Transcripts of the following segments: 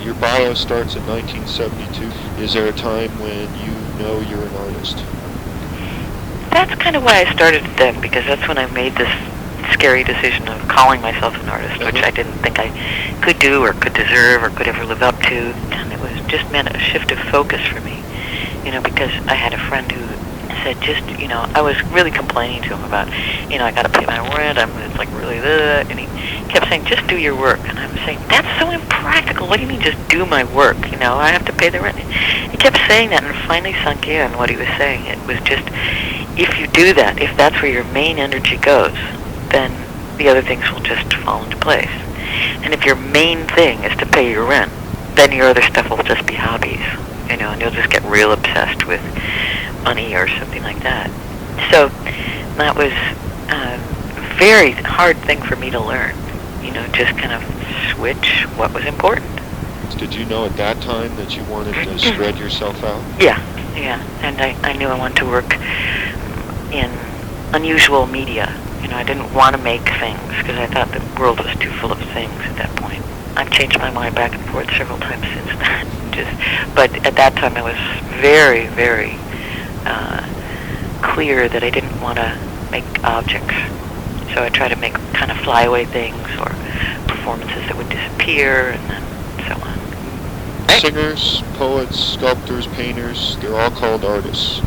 Your bio starts in 1972. Is there a time when you know you're an artist? That's kind of why I started then, because that's when I made this scary decision of calling myself an artist, which I didn't think I could do or could deserve or could ever live up to. And it was just meant a shift of focus for me, because I had a friend who said I was really complaining to him about, I got to pay my rent, it's like really, and he kept saying, just do your work. And I'm saying, that's so impractical. What do you mean just do my work? I have to pay the rent. He kept saying that, and it finally sunk in what he was saying. It was just, if you do that, if that's where your main energy goes, then the other things will just fall into place. And if your main thing is to pay your rent, then your other stuff will just be hobbies, and you'll just get real obsessed with money or something like that. So that was a very hard thing for me to learn, just kind of switch what was important. Did you know at that time that you wanted to spread yourself out? Yeah. And I knew I wanted to work in unusual media. I didn't want to make things because I thought the world was too full of things at that point. I've changed my mind back and forth several times since then. But at that time I was very, very clear that I didn't want to make objects. So I tried to make kind of flyaway things or performances that would disappear and then so on. Singers, poets, sculptors, painters, they're all called artists.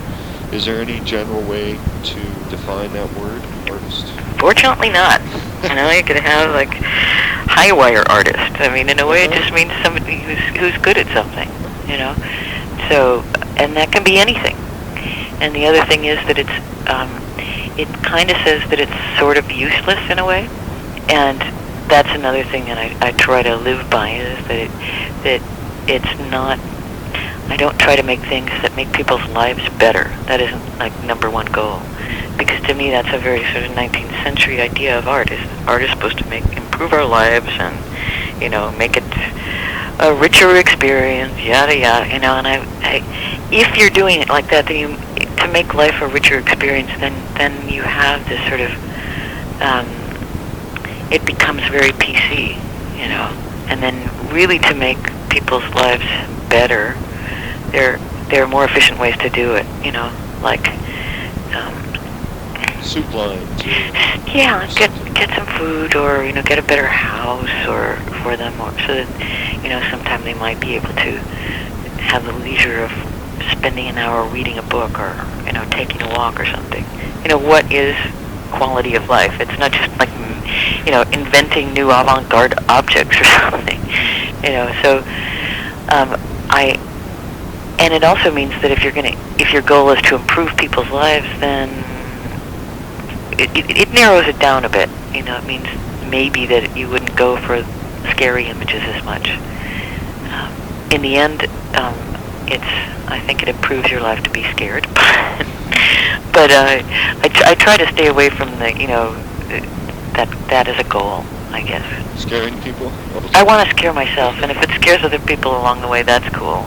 Is there any general way to define that word, artist? Fortunately not. You could have like high wire artist. In a way it just means somebody who's good at something, So, and that can be anything. And the other thing is that it kind of says that it's sort of useless in a way. And that's another thing that I try to live by, is that it's not, I don't try to make things that make people's lives better. That isn't like number one goal. Because to me that's a very sort of 19th century idea of art. Art is supposed to improve our lives and, make it a richer experience, yada yada, and if you're doing it like that, then to make life a richer experience, then you have this sort of, it becomes very PC, and then really to make people's lives better, there are more efficient ways to do it, like soup lines. Yeah, get some food, or get a better house or for them, or so that sometime they might be able to have the leisure of spending an hour reading a book or taking a walk or something. What is quality of life? It's not just like inventing new avant-garde objects or something. So and it also means that if your goal is to improve people's lives, then it narrows it down a bit. It means maybe that you wouldn't go for scary images as much. In the end, I think it improves your life to be scared. But I try to stay away from that as a goal, I guess. Scaring people? I want to scare myself, and if it scares other people along the way, that's cool.